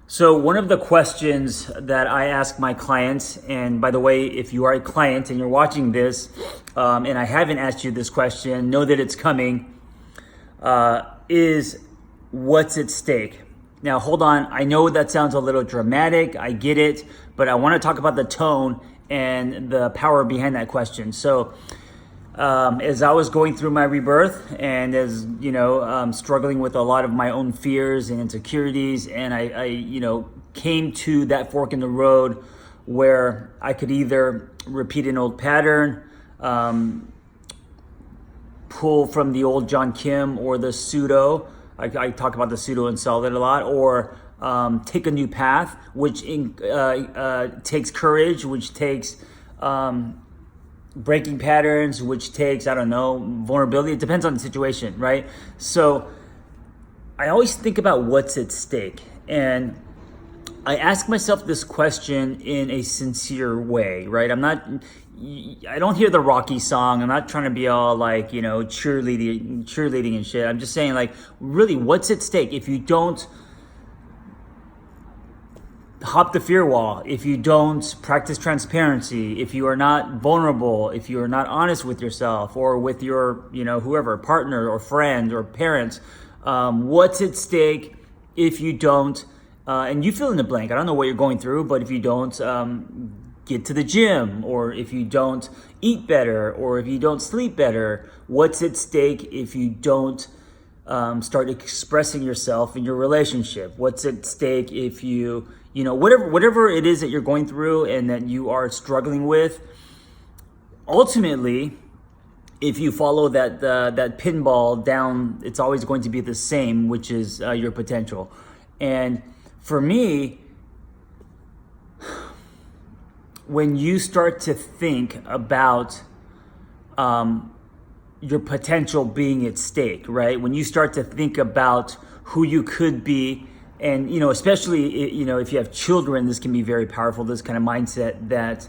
So one of the questions that I ask my clients, and by the way, if you are a client and you're watching this, and I haven't asked you this question, know that it's coming, is what's at stake? Now, hold on. I know that sounds a little dramatic. I get it, but I want to talk about the tone and the power behind that question. So, as I was going through my rebirth and as struggling with a lot of my own fears and insecurities, and I came to that fork in the road where I could either repeat an old pattern, pull from the old John Kim or the pseudo. I talk about the pseudo and solid a lot, or take a new path, which takes courage, which takes breaking patterns, which takes, vulnerability. It depends on the situation, right? So I always think about what's at stake. And I ask myself this question in a sincere way, right? I don't hear the Rocky song. I'm not trying to be all like, cheerleading and shit. I'm just saying, like, really, what's at stake if you don't hop the fear wall, if you don't practice transparency, if you are not vulnerable, if you are not honest with yourself or with your, whoever, partner or friend or parents, what's at stake if you don't, and you fill in the blank. I don't know what you're going through, but if you don't get to the gym, or if you don't eat better, or if you don't sleep better, what's at stake if you don't start expressing yourself in your relationship? What's at stake if you, whatever it is that you're going through and that you are struggling with? Ultimately, if you follow that pinball down, it's always going to be the same, which is your potential. And for me, when you start to think about your potential being at stake, right? When you start to think about who you could be, and especially if you have children, this can be very powerful. This kind of mindset that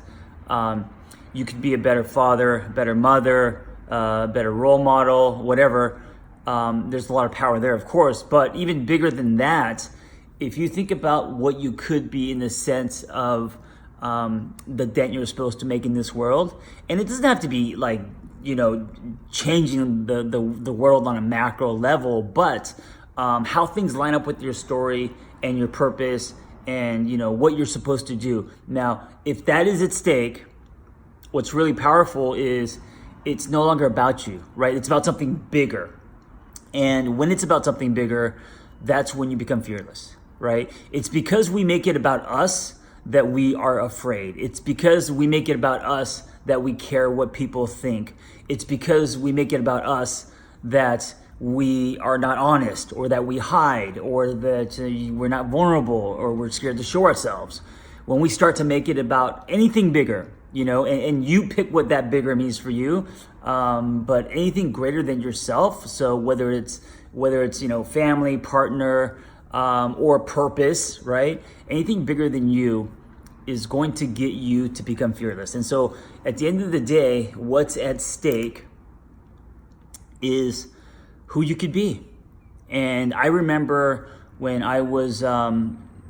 you could be a better father, better mother, better role model, whatever. There's a lot of power there, of course, but even bigger than that, if you think about what you could be in the sense of the dent you're supposed to make in this world, and it doesn't have to be like changing the world on a macro level, but how things line up with your story and your purpose and what you're supposed to do. Now, if that is at stake, what's really powerful is it's no longer about you, right? It's about something bigger. And when it's about something bigger, that's when you become fearless, right? It's because we make it about us that we are afraid. It's because we make it about us that we care what people think. It's because we make it about us that we are not honest, or that we hide, or that we're not vulnerable, or we're scared to show ourselves. When we start to make it about anything bigger, and you pick what that bigger means for you, but anything greater than yourself. So whether it's family, partner, or purpose, right? Anything bigger than you is going to get you to become fearless. And so at the end of the day, what's at stake is who you could be. And I remember when I was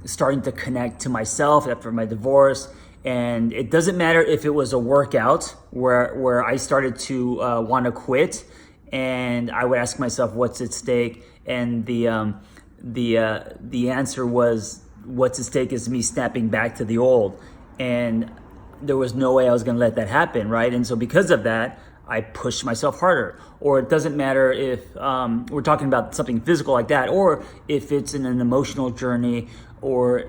starting to connect to myself after my divorce, and it doesn't matter if it was a workout where I started to want to quit, and I would ask myself, what's at stake? And the answer was, what's at stake is me snapping back to the old. And there was no way I was going to let that happen, right? And so because of that, I pushed myself harder. Or it doesn't matter if we're talking about something physical like that, or if it's in an emotional journey, or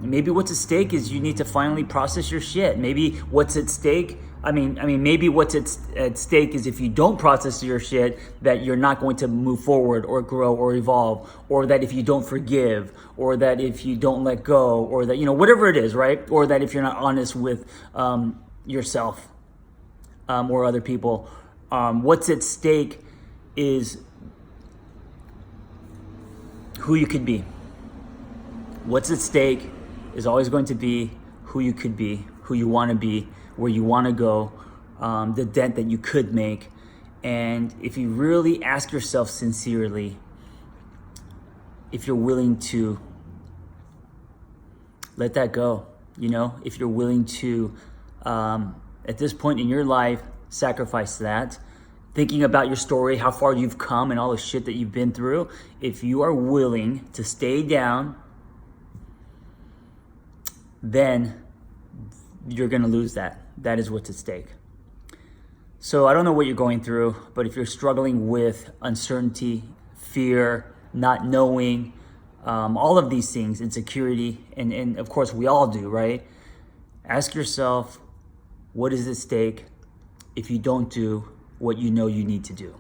maybe what's at stake is you need to finally process your shit. Maybe what's at stake, maybe what's at stake is if you don't process your shit, that you're not going to move forward or grow or evolve, or that if you don't forgive, or that if you don't let go, or that, whatever it is, right? Or that if you're not honest with yourself or other people, what's at stake is who you could be. What's at stake is always going to be who you could be, who you want to be, where you want to go, the dent that you could make. And if you really ask yourself sincerely, if you're willing to let that go. You know, if you're willing to, at this point in your life, sacrifice that. Thinking about your story, how far you've come, and all the shit that you've been through, if you are willing to stay down, then you're gonna lose that. That is what's at stake. So I don't know what you're going through, but if you're struggling with uncertainty, fear, not knowing, all of these things, insecurity, and of course we all do, right? Ask yourself, what is at stake if you don't do what you know you need to do?